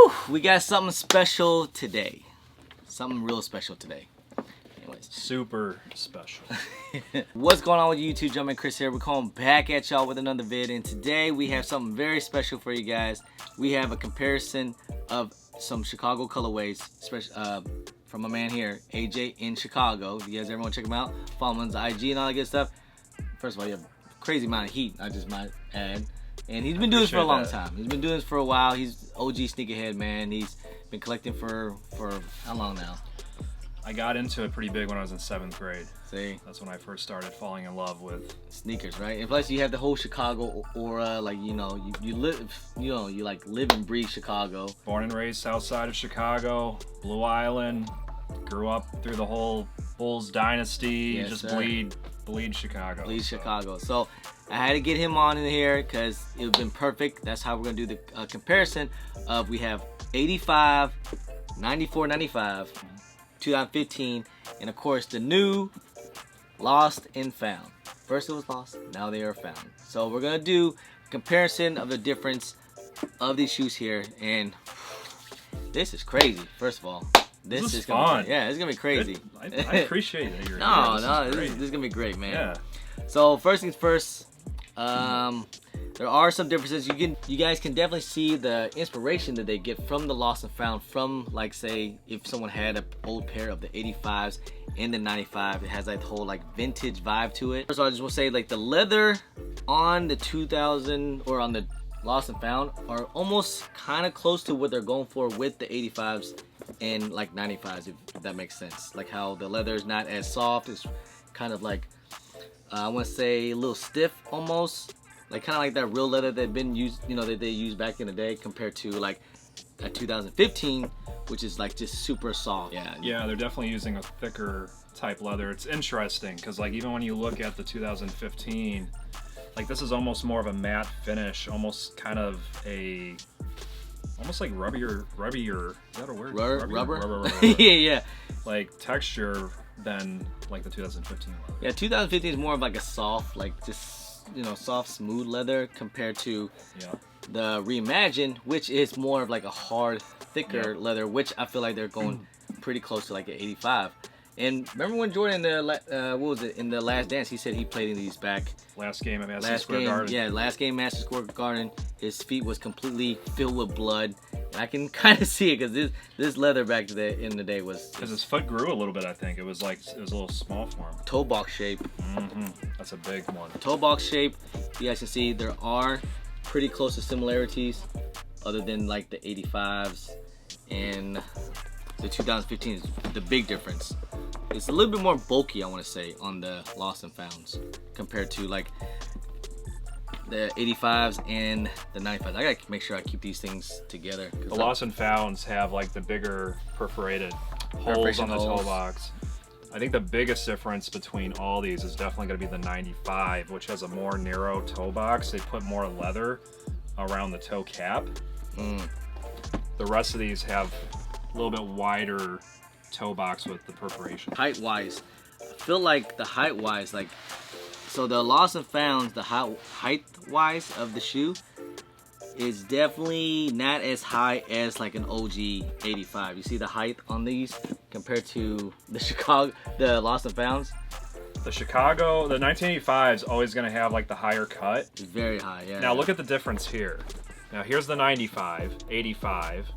Woo! We got something special today. Something real special today. Anyways. Super special. What's going on with YouTube? Jumpman Chris here. We're coming back at y'all with another vid, and today we have something very special for you guys. We have a comparison of some Chicago colorways, from a man here, AJ in Chicago. If you guys ever want to check him out, follow him on his IG and all that good stuff. First of all, you have a crazy amount of heat, I just might add. And he's been doing this for a long time. He's been doing this for a while. He's OG sneakerhead, man. He's been collecting for how long now? I got into it pretty big when I was in 7th grade. See? That's when I first started falling in love with sneakers, right? And plus you have the whole Chicago aura, like, you know, you like live and breathe Chicago. Born and raised south side of Chicago, Blue Island, grew up through the whole Bulls dynasty, yes, just sir. bleed Chicago. Bleed Chicago. So I had to get him on in here because it would have been perfect. That's how we're going to do the comparison of, we have 85, 94, 95, 2015, and of course the new Lost and Found. First it was lost, now they are found. So we're going to do a comparison of the difference of these shoes here, and this is crazy. First of all, this is fun. Yeah, it's going to be crazy. I appreciate it. This is going to be great, man. Yeah. So first things first, there are some differences. You guys can definitely see the inspiration that they get from the Lost and Found, from, like, say if someone had an old pair of the 85s and the 95, it has that whole like vintage vibe to it. So I just want to say, like, the leather on the 2000 or on the Lost and Found are almost kind of close to what they're going for with the 85s and like 95s, if that makes sense. Like how the leather is not as soft, it's kind of like I want to say a little stiff almost, like kind of like that real leather that been used, you know, that they used back in the day, compared to like a 2015, which is like just super soft. Yeah, they're definitely using a thicker type leather. It's interesting because, like, even when you look at the 2015, like, this is almost more of a matte finish, almost kind of a, almost like rubbier. Is that a word? Rubber. yeah. Like texture than like the 2015 leather. Yeah, 2015 is more of like a soft, like just, you know, soft, smooth leather compared to the Reimagine, which is more of like a hard, thicker leather, which I feel like they're going pretty close to like an 85. And remember when Jordan, what was it, in the Last Dance, he said he played in these back. Last game at Madison Square Garden. Yeah, last game Madison Square Garden. His feet was completely filled with blood. And I can kind of see it because this leather back in the day was... Because his foot grew a little bit, I think. It was a little small for him. Toe box shape. That's a big one. Toe box shape. You guys can see there are pretty close to similarities, other than like the 85s and the 2015 is the big difference. It's a little bit more bulky, I want to say, on the Lost and Founds compared to like the 85s and the 95s. I gotta make sure I keep these things together. The Lost and Founds have like the bigger perforated holes on the toe box. I think the biggest difference between all these is definitely going to be the 95, which has a more narrow toe box. They put more leather around the toe cap. The rest of these have a little bit wider toe box with the perforation. Height wise, I feel like the height wise, like, so the Lost and Founds, the height wise of the shoe is definitely not as high as like an OG 85. You see the height on these compared to the Lost and Founds? The 1985 is always going to have like the higher cut. It's very high, yeah. Now look at the difference here. Now here's the 95, 85.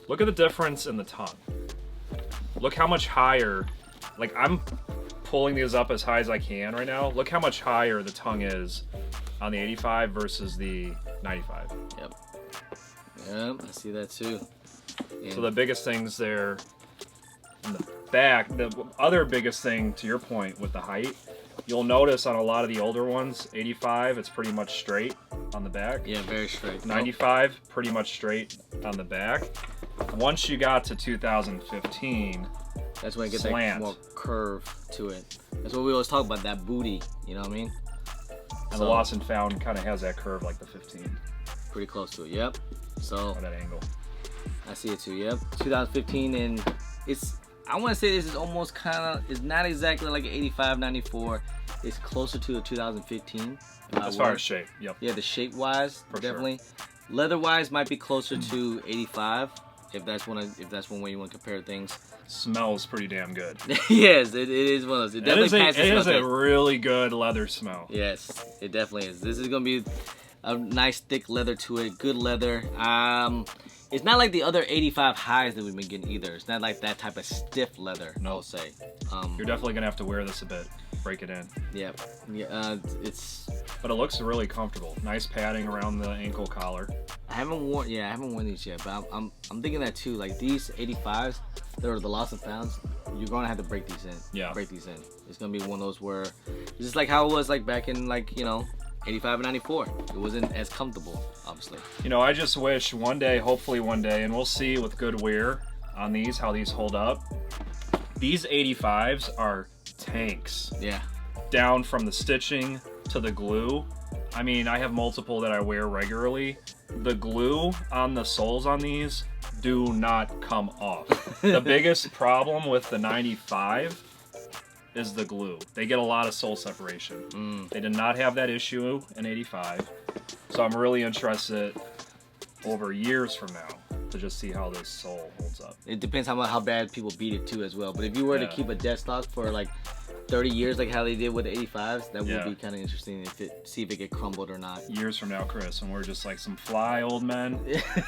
Look at the difference in the tongue. Look how much higher, like, I'm pulling these up as high as I can right now. Look how much higher the tongue is on the 85 versus the 95. Yep, I see that too. And so the biggest things there in the back, the other biggest thing, to your point with the height, you'll notice on a lot of the older ones, 85, it's pretty much straight on the back. Yeah, very straight. 95, pretty much straight on the back. Once you got to 2015, that's when it gets that more curve to it. That's what we always talk about, that booty, you know what I mean? And the Lost and Found kind of has that curve like the 15. Pretty close to it, yep. So at that angle. I see it too, yep. 2015, and I want to say this is almost kind of, it's not exactly like an 85, 94. It's closer to a 2015. As far as shape, yep. Yeah, the shape wise, definitely. Sure. Leather-wise, might be closer to 85, if that's one way you want to compare things. Smells pretty damn good. Yes, it is one of those. It definitely passes It is smell a test. really good leather smell. Yes, it definitely is. This is gonna be a nice thick leather to it. Good leather. It's not like the other 85 highs that we've been getting either. It's not like that type of stiff leather. No. I'll say. You're definitely gonna have to wear this a bit, break it in. Yeah. It's. But it looks really comfortable. Nice padding around the ankle collar. I haven't worn these yet, but I'm thinking that too. Like these 85s, that are the lost and founds. You're gonna have to break these in. Yeah. Break these in. It's gonna be one of those where it's just like how it was like back in 85 and 94. It wasn't as comfortable, obviously. You know, I just wish one day, hopefully one day, and we'll see with good wear on these, how these hold up. These 85s are tanks. Yeah. Down from the stitching to the glue. I mean, I have multiple that I wear regularly. The glue on the soles on these do not come off. The biggest problem with the 95 is the glue. They get a lot of sole separation. They did not have that issue in 85. So I'm really interested over years from now to just see how this sole holds up. It depends how bad people beat it too as well. But if you were to keep a dead stock for like 30 years, like how they did with the 85s, that would be kind of interesting see if it get crumbled or not. Years from now, Chris, when we're just like some fly old men,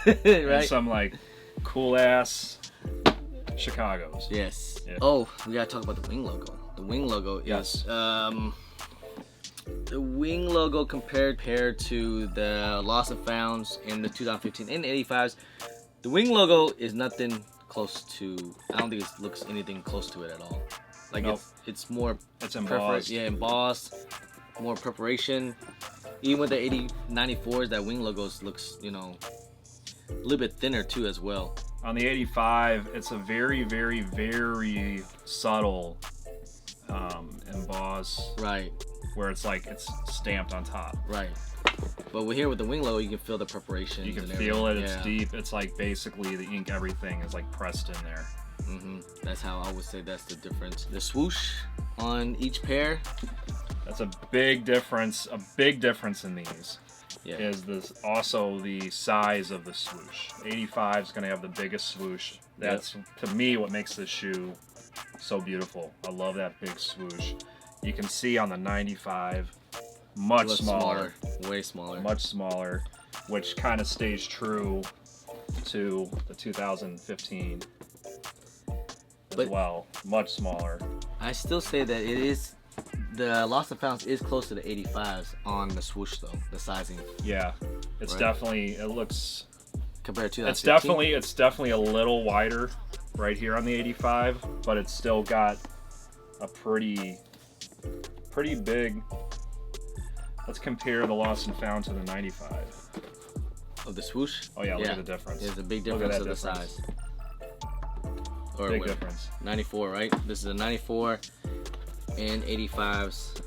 right? and some like cool ass Chicago's. Yes. Yeah. Oh, we gotta talk about the wing logo. The wing logo is Yes. the wing logo compared to the Lost and Founds in the 2015 and 85s. The wing logo is nothing close to. I don't think it looks anything close to it at all. Like Nope. it's more. It's embossed. Yeah, embossed. More preparation. Even with the 94s, that wing logo looks, a little bit thinner too as well. On the 85, it's a very, very, very subtle emboss, Right. where it's like it's stamped on top. Right. But we're here with the wing logo, you can feel the preparation. You can feel it. It's deep. It's like basically the ink, everything is like pressed in there. That's how I would say that's the difference. The swoosh on each pair. That's a big difference. A big difference in these Yeah. is this also the size of the swoosh. 85 is going to have the biggest swoosh. That's to me what makes this shoe so beautiful. I love that big swoosh. You can see on the 95, much smaller, way smaller, much smaller, which kind of stays true to the 2015 as well. Much smaller. I still say that it is. The Lost and Founds is close to the 85s on the swoosh though, the sizing. Yeah, it's definitely. It looks. Compared to It's definitely a little wider right here on the 85, but it's still got a pretty big. Let's compare the Lost and Found to the 95. Of the swoosh? Oh yeah, look at the difference. There's a big Look at difference that of the difference. size. Or Big difference. 94, right? This is a 94 and 85s.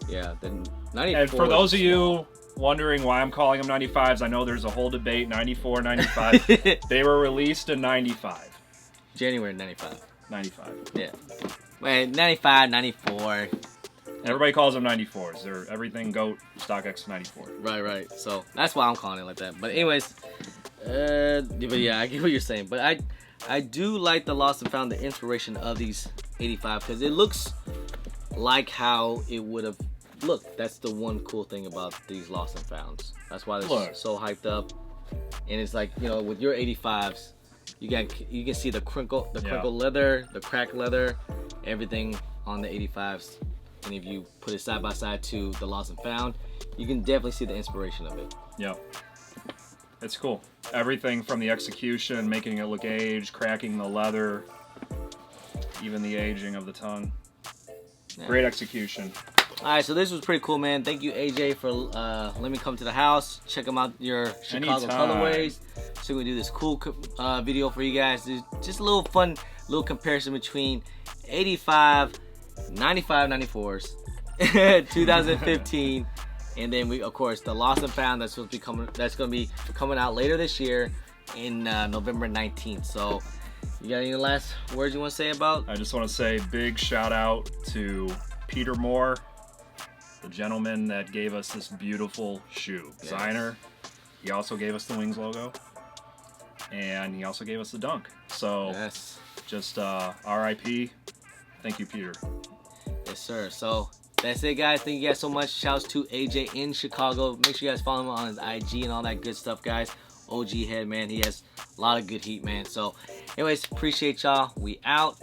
Yeah, the 94. And for those of you wondering why I'm calling them 95s, I know there's a whole debate, 94, 95. They were released in 95. January 95. 95. Yeah. Wait, 95, 94. Everybody calls them 94s. They're everything GOAT StockX 94. Right. So that's why I'm calling it like that. But anyways, but yeah, I get what you're saying. But I do like the Lost and Found, the inspiration of these 85, because it looks like how it would have looked. That's the one cool thing about these Lost and Founds. That's why they're so hyped up. And it's like, with your 85s, you can see the crinkle leather, the cracked leather, everything on the 85s. And if you put it side by side to the Lost and Found, you can definitely see the inspiration of it. Yep. It's cool. Everything from the execution, making it look aged, cracking the leather, even the aging of the tongue. Yeah. Great execution. Alright, so this was pretty cool, man. Thank you, AJ, for letting me come to the house. Check them out, your Chicago colorways. So we do this cool video for you guys. Just a little fun, little comparison between 85, 95, 94s, 2015, and then we, of course, the Lost and Found that's supposed to be coming. That's going to be coming out later this year in November 19th. So, you got any last words you want to say about? I just want to say big shout out to Peter Moore, the gentleman that gave us this beautiful shoe. Designer. He also gave us the Wings logo, and he also gave us the dunk. So yes, just RIP. Thank you, Peter. yes, sir. So that's it, guys. Thank you guys so much. Shouts to AJ in Chicago. Make sure you guys follow him on his IG and all that good stuff, guys. OG head, man. He has a lot of good heat, man. So, anyways, appreciate y'all. We out.